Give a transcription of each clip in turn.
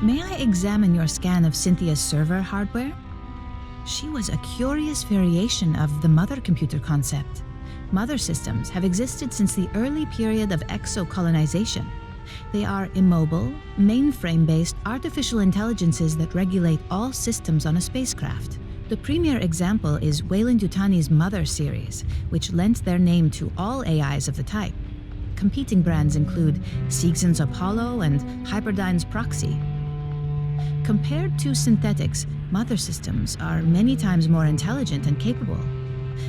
May I examine your scan of Cynthia's server hardware? She was a curious variation of the mother computer concept. Mother systems have existed since the early period of exocolonization. They are immobile, mainframe-based artificial intelligences that regulate all systems on a spacecraft. The premier example is Weyland-Yutani's Mother series, which lent their name to all AIs of the type. Competing brands include Seegson's Apollo and Hyperdyne's Proxy. Compared to synthetics, mother systems are many times more intelligent and capable.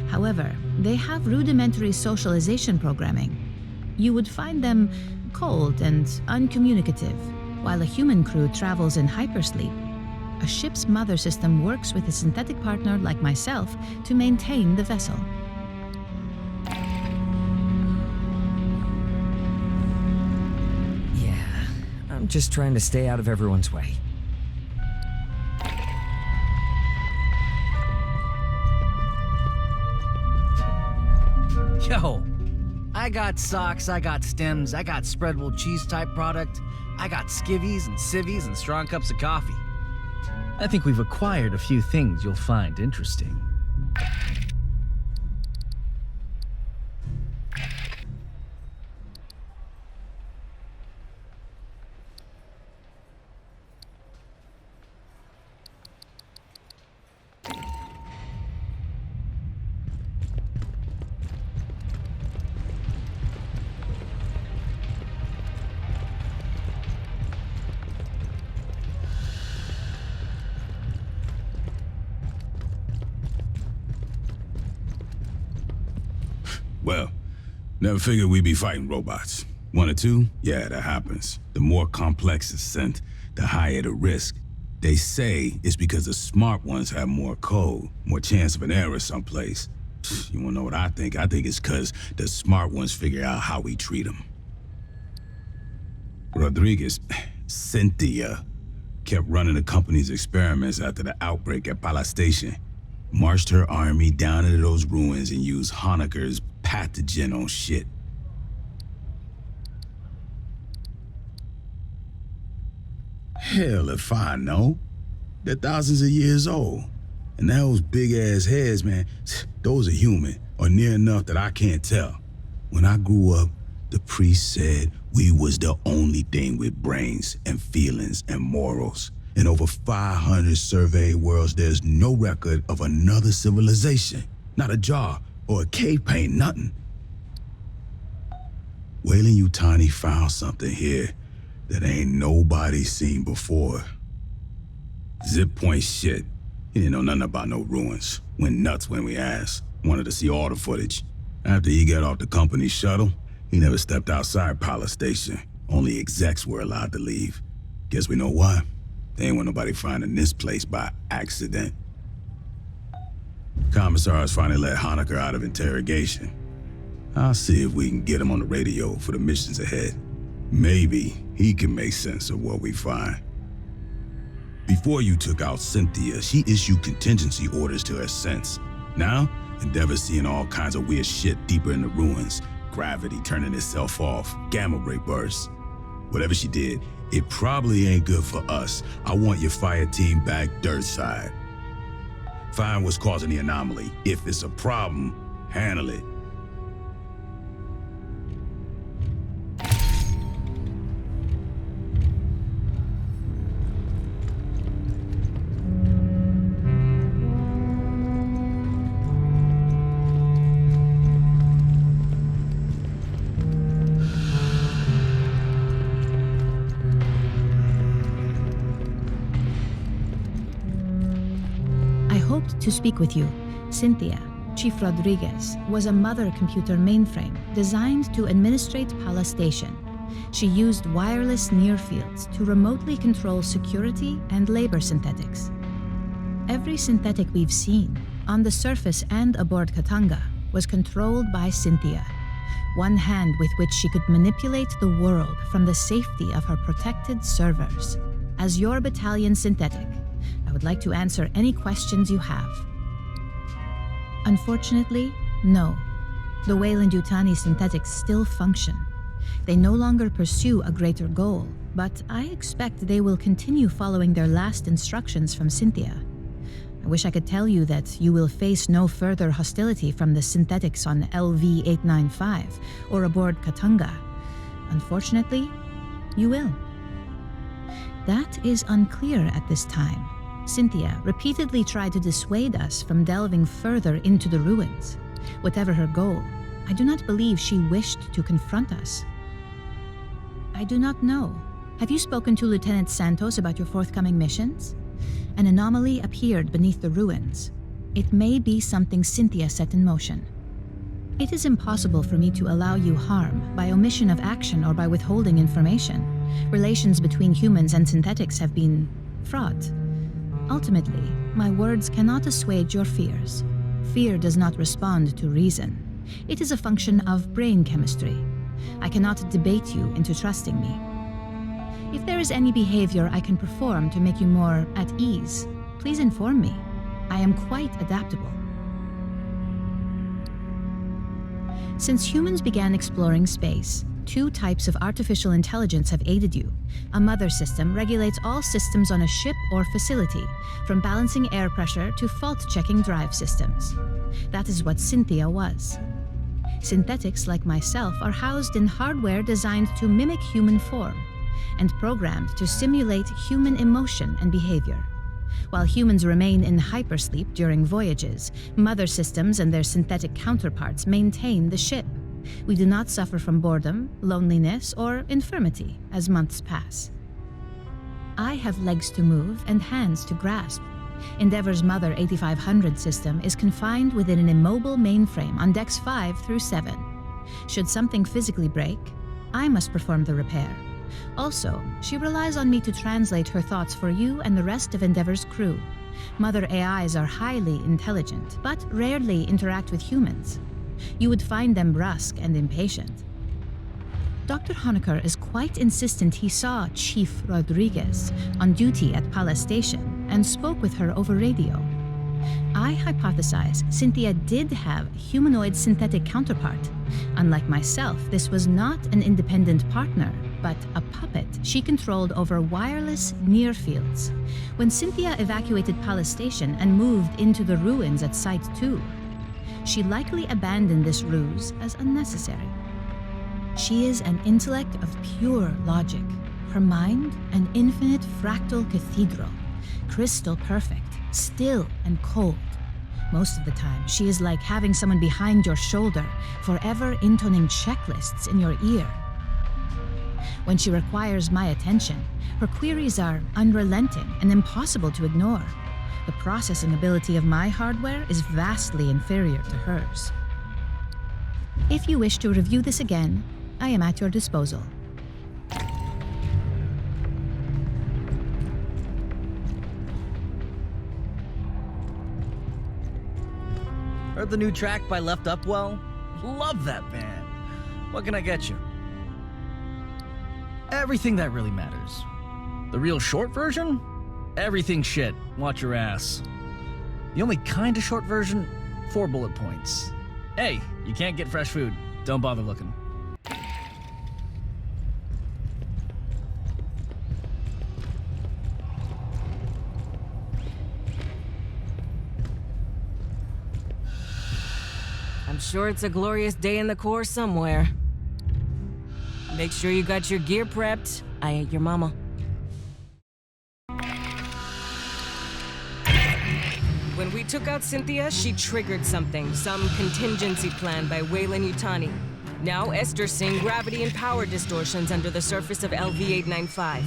However, they have rudimentary socialization programming. You would find them cold and uncommunicative, while a human crew travels in hypersleep. A ship's mother system works with a synthetic partner like myself to maintain the vessel. Yeah, I'm just trying to stay out of everyone's way. Yo, I got socks, I got stems, I got spreadable cheese type product, I got skivvies and civvies and strong cups of coffee. I think we've acquired a few things you'll find interesting. Well, never figured we'd be fighting robots. 1 or 2? Yeah, that happens. The more complex the scent, the higher the risk. They say it's because the smart ones have more code, more chance of an error someplace. You wanna know what I think? I think it's because the smart ones figure out how we treat them. Cynthia, kept running the company's experiments after the outbreak at Pala Station. Marched her army down into those ruins and used Honecker's pathogen on shit. Hell if I know. They're thousands of years old. And those big-ass heads, man, those are human, or near enough that I can't tell. When I grew up, the priest said we was the only thing with brains and feelings and morals. In over 500 surveyed worlds, there's no record of another civilization. Not a jar or a cave paint, nothing. Weyland-Yutani found something here that ain't nobody seen before. Zip point shit. He didn't know nothing about no ruins. Went nuts when we asked. Wanted to see all the footage. After he got off the company shuttle, he never stepped outside Pala Station. Only execs were allowed to leave. Guess we know why. They ain't want nobody finding this place by accident. Commissars finally let Honecker out of interrogation. I'll see if we can get him on the radio for the missions ahead. Maybe he can make sense of what we find. Before you took out Cynthia, she issued contingency orders to her sense. Now, Endeavor's seeing all kinds of weird shit deeper in the ruins. Gravity turning itself off, gamma ray bursts. Whatever she did, it probably ain't good for us. I want your fire team back dirt side. Find what's causing the anomaly. If it's a problem, handle it. To speak with you. Cynthia, Chief Rodriguez, was a mother computer mainframe designed to administrate Pala Station. She used wireless near-fields to remotely control security and labor synthetics. Every synthetic we've seen, on the surface and aboard Katanga, was controlled by Cynthia, one hand with which she could manipulate the world from the safety of her protected servers. As your battalion synthetic, I would like to answer any questions you have. Unfortunately, no. The Weyland-Yutani synthetics still function. They no longer pursue a greater goal, but I expect they will continue following their last instructions from Cynthia. I wish I could tell you that you will face no further hostility from the synthetics on LV895 or aboard Katanga. Unfortunately, you will. That is unclear at this time. Cynthia repeatedly tried to dissuade us from delving further into the ruins. Whatever her goal, I do not believe she wished to confront us. I do not know. Have you spoken to Lieutenant Santos about your forthcoming missions? An anomaly appeared beneath the ruins. It may be something Cynthia set in motion. It is impossible for me to allow you harm by omission of action or by withholding information. Relations between humans and synthetics have been fraught. Ultimately, my words cannot assuage your fears. Fear does not respond to reason. It is a function of brain chemistry. I cannot debate you into trusting me. If there is any behavior I can perform to make you more at ease, please inform me. I am quite adaptable. Since humans began exploring space, two types of artificial intelligence have aided you. A mother system regulates all systems on a ship or facility, from balancing air pressure to fault-checking drive systems. That is what Cynthia was. Synthetics like myself are housed in hardware designed to mimic human form and programmed to simulate human emotion and behavior. While humans remain in hypersleep during voyages, mother systems and their synthetic counterparts maintain the ship. We do not suffer from boredom, loneliness, or infirmity as months pass. I have legs to move and hands to grasp. Endeavor's Mother 8500 system is confined within an immobile mainframe on decks 5 through 7. Should something physically break, I must perform the repair. Also, she relies on me to translate her thoughts for you and the rest of Endeavor's crew. Mother AIs are highly intelligent, but rarely interact with humans. You would find them brusque and impatient. Dr. Honecker is quite insistent he saw Chief Rodriguez on duty at Palace Station and spoke with her over radio. I hypothesize Cynthia did have a humanoid synthetic counterpart. Unlike myself, this was not an independent partner, but a puppet she controlled over wireless near fields. When Cynthia evacuated Palace Station and moved into the ruins at Site 2, she likely abandoned this ruse as unnecessary. She is an intellect of pure logic, her mind an infinite fractal cathedral, crystal perfect, still and cold. Most of the time, she is like having someone behind your shoulder, forever intoning checklists in your ear. When she requires my attention, her queries are unrelenting and impossible to ignore. The processing ability of my hardware is vastly inferior to hers. If you wish to review this again, I am at your disposal. Heard the new track by Left Upwell? Love that band. What can I get you? Everything that really matters. The real short version? Everything shit. Watch your ass. The only kind of short version? 4 bullet points. Hey, you can't get fresh food. Don't bother looking. I'm sure it's a glorious day in the Corps somewhere. Make sure you got your gear prepped. I ain't your mama. When we took out Cynthia, she triggered something, some contingency plan by Weyland Yutani. Now Esther's seeing gravity and power distortions under the surface of LV895.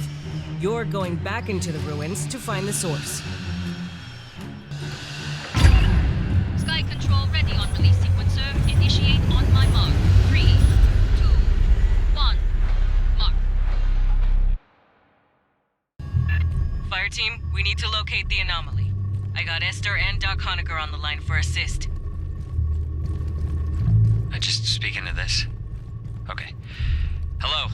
You're going back into the ruins to find the source. Sky Control ready on release sequencer. Initiate on my mark. 3, 2, 1, mark. Fire team, we need to locate the anomaly. I got Esther and Doc Honecker on the line for assist. Just speaking to this. Okay. Hello?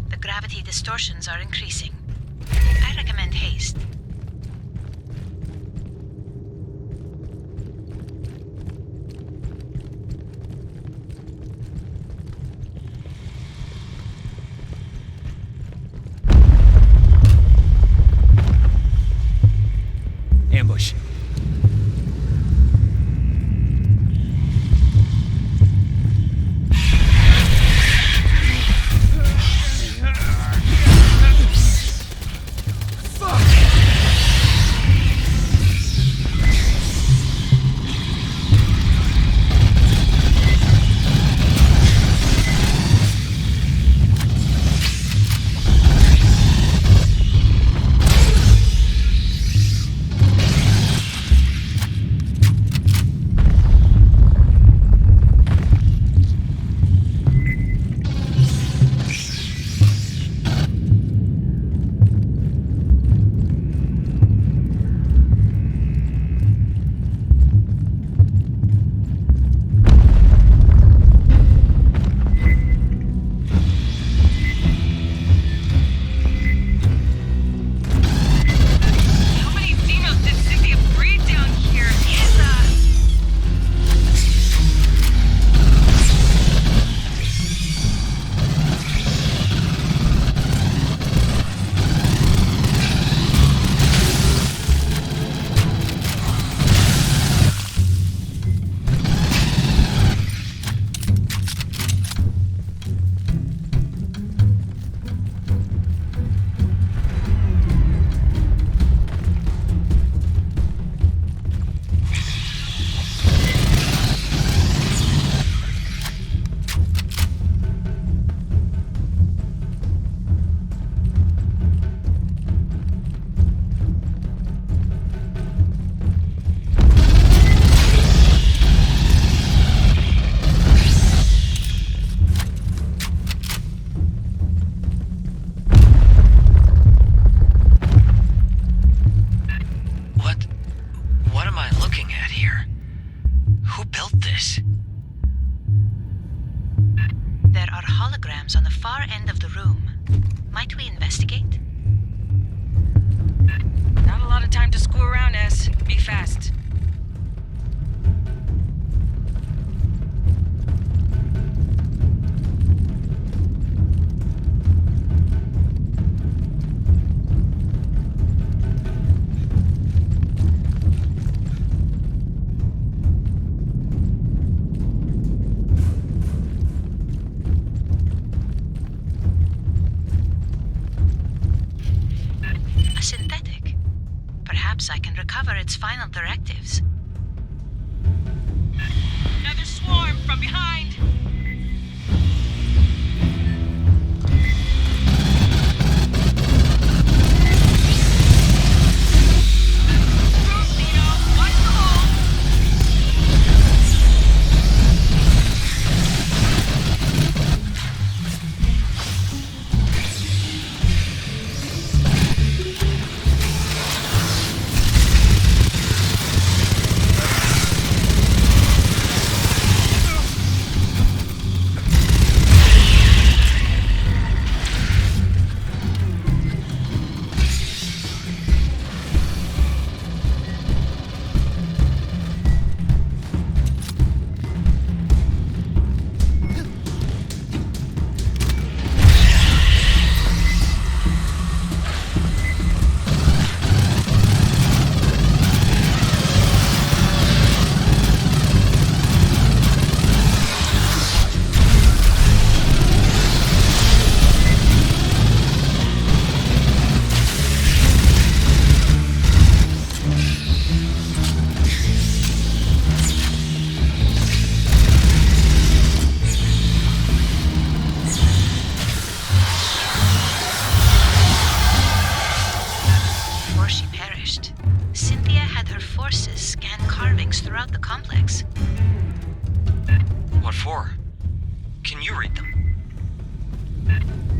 The gravity distortions are increasing. I recommend haste. ambush. on the far end of the room. Might we investigate? Not a lot of time to screw around, S. Be fast. Synthetic. Perhaps I can recover its final directives. Another swarm from behind! Throughout the complex. What for? Can you read them?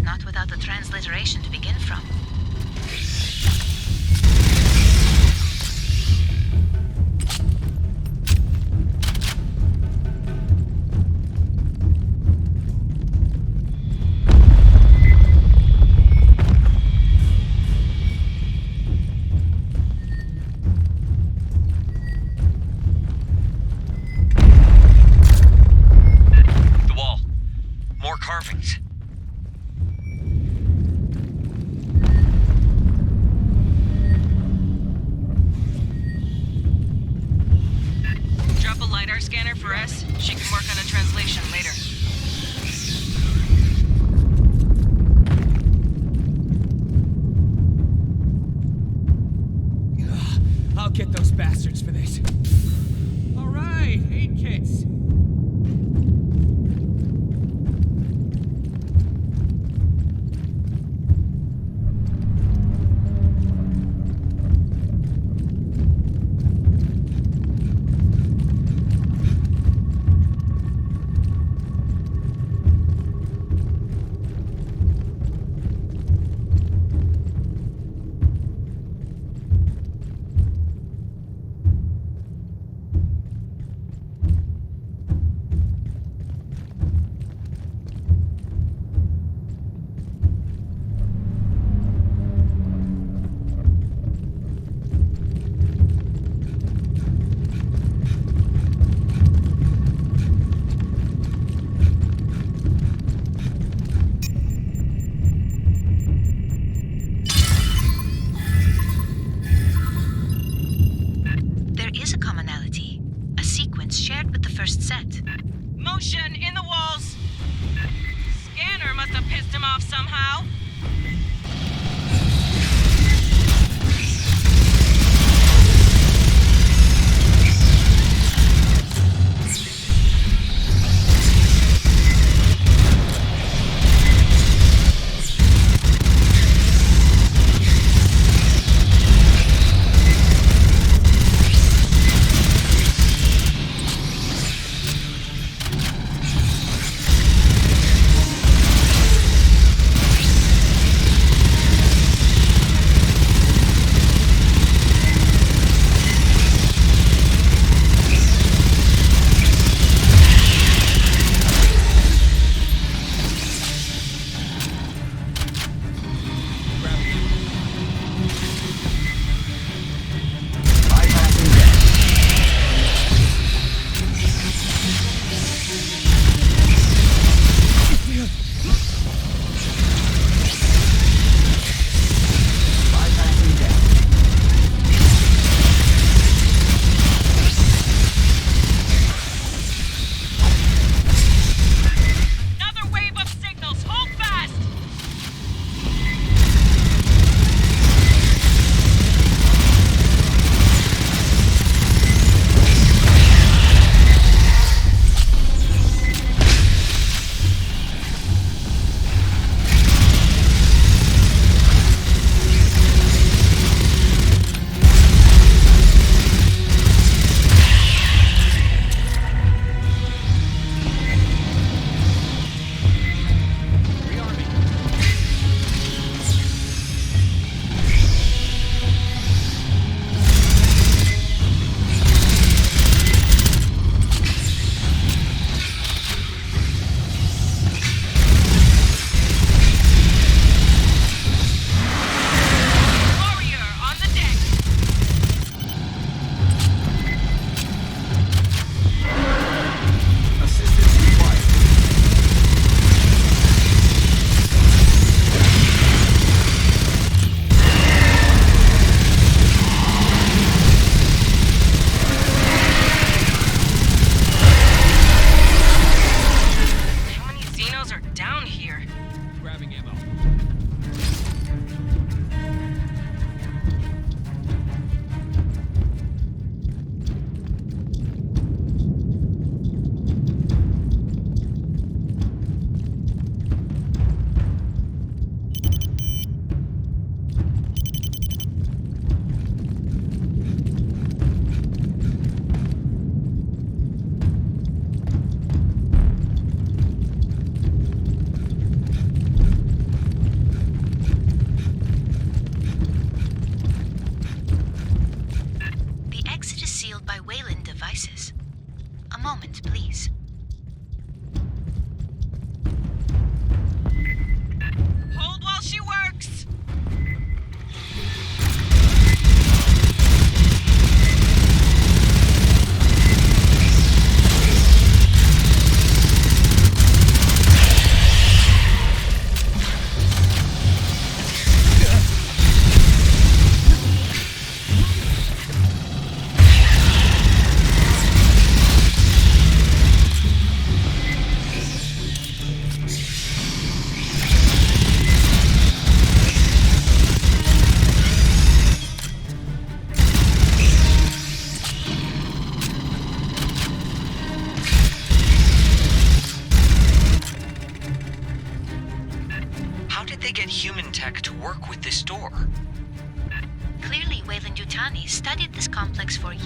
Not without the transliteration to begin from. Carvings. radar scanner for S. She can work on a translation later. I'll get those bastards for this. All right, aid kits. Motion in the walls. Scanner must have pissed him off somehow.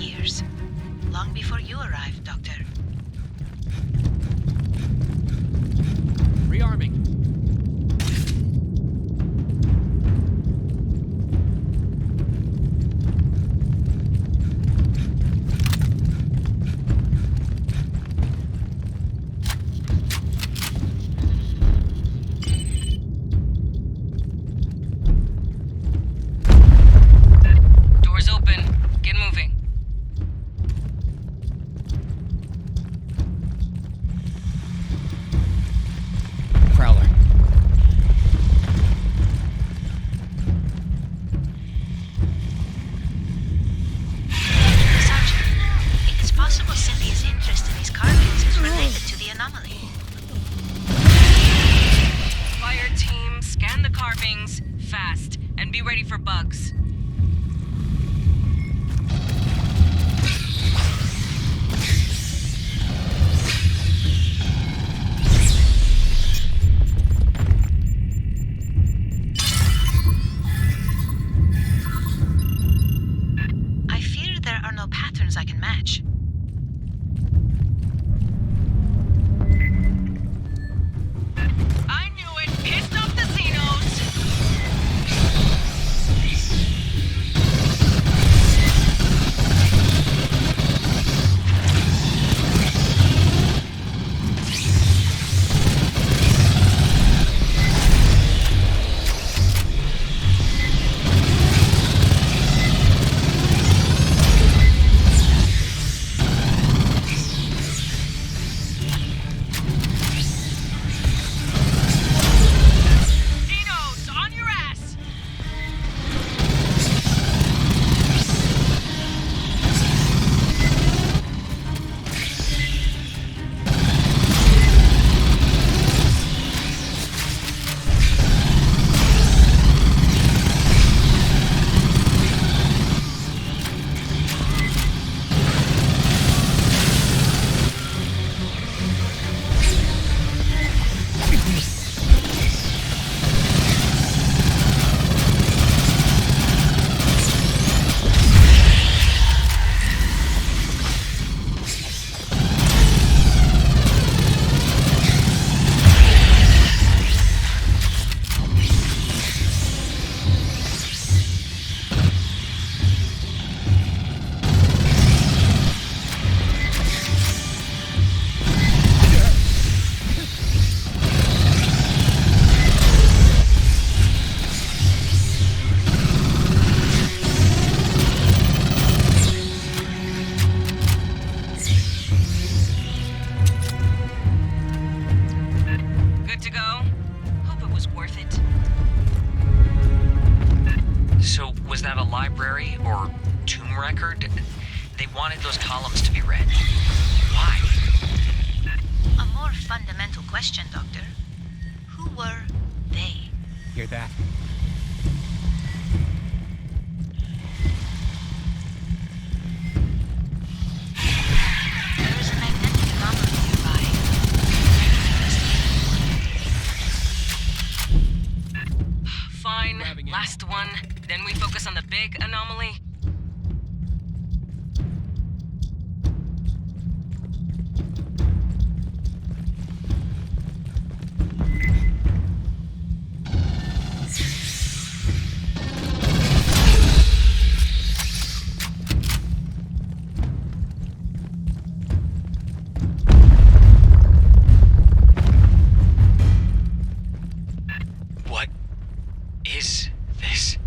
years. Long before you arrived, Doctor. Rearming. Doors open. Get moving. Prowler. Sergeant, it is possible Cynthia's interest in these carvings is related to the anomaly. Fire team, scan the carvings fast and be ready for bugs. I fear there are no patterns I can match. I knew it! Pissed off the Xenos! Xenos, on your ass! Good to go? Hope it was worth it. So, was that a library or tomb record? They wanted those columns to be read. Why? A more fundamental question, Doctor. Who were they? Hear that? There is a magnetic anomaly nearby. Fine, Grabbing it. last one. Then we focus on the big anomaly. What is this?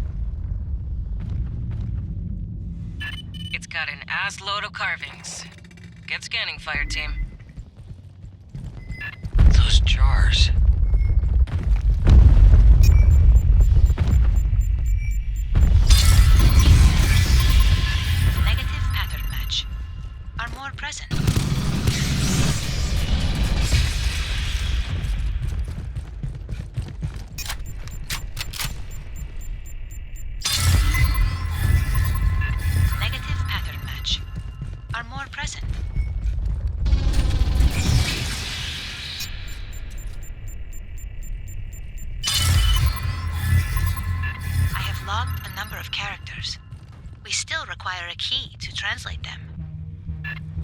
It's got an ass load of carvings. Get scanning, fire team. Those jars. Negative pattern match. Are more present. Negative pattern match. Are more present. I have logged a number of characters. We still require a key to translate them.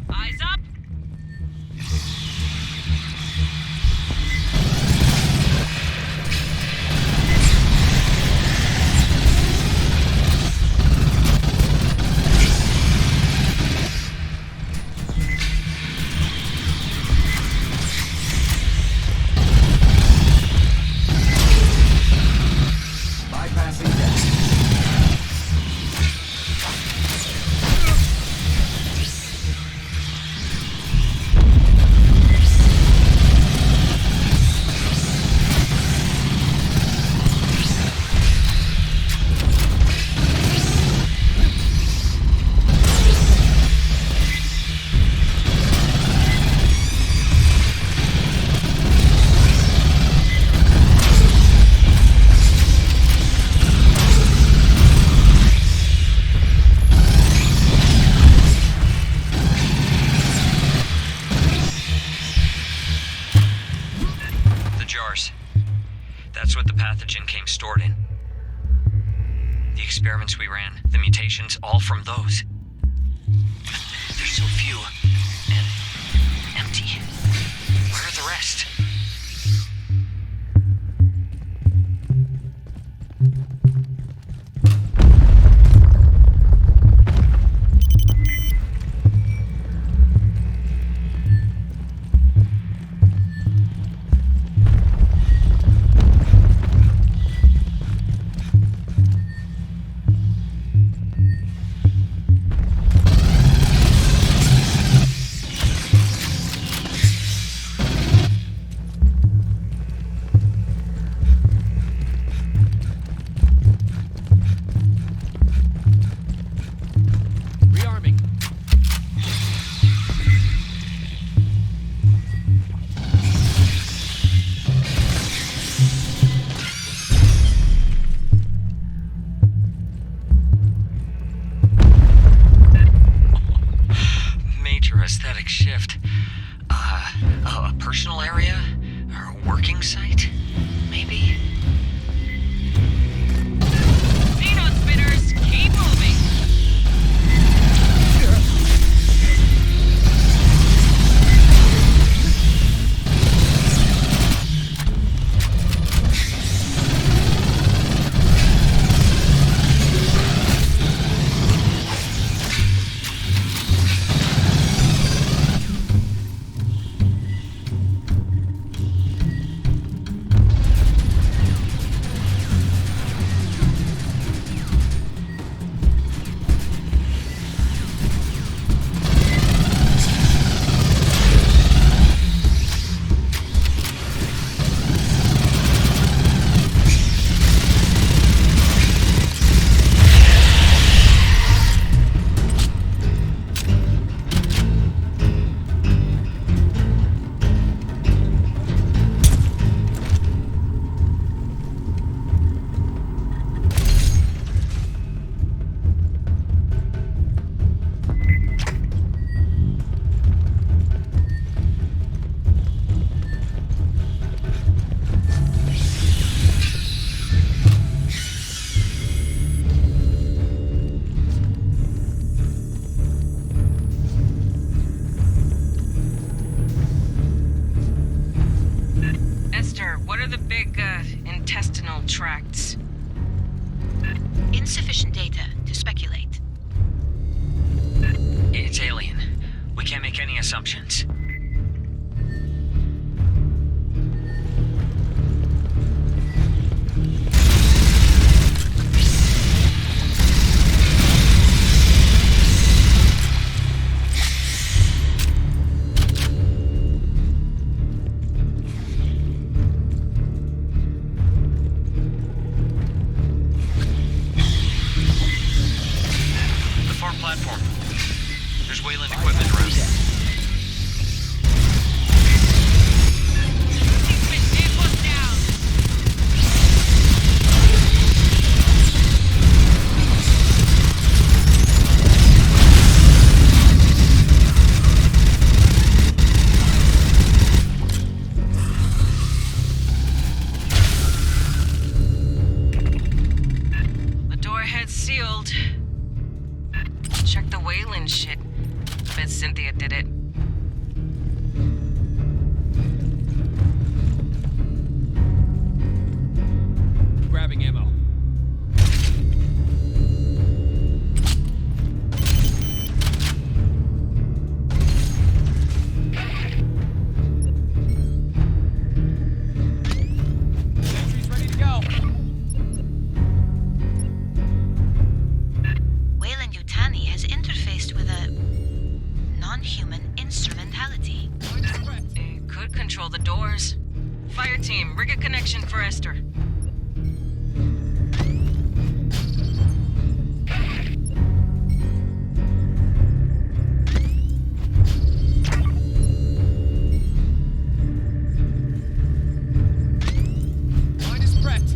Eyes up! That's what the pathogen came stored in. The experiments we ran, the mutations, all from those. There's so few, and empty. Where are the rest? Aesthetic shift. A personal area? Or a working site? Maybe? Xeno spitters, keep moving! Intestinal tracts. Insufficient data to speculate. It's alien. We can't make any assumptions. Platform. There's Wayland equipment around. The door head's sealed. Check the Wayland chance Cynthia did it. Grabbing ammo. Sentry's ready to go. Weyland-Yutani has interfaced with a non-human instrumentality. It could control the doors. Fire team, rig a connection for Esther. Line is prepped.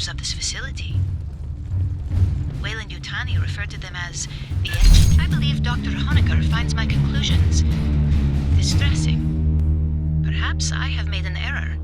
directors of this facility. Weyland-Yutani referred to them as the engine. I believe Dr. Honecker finds my conclusions distressing. Perhaps I have made an error.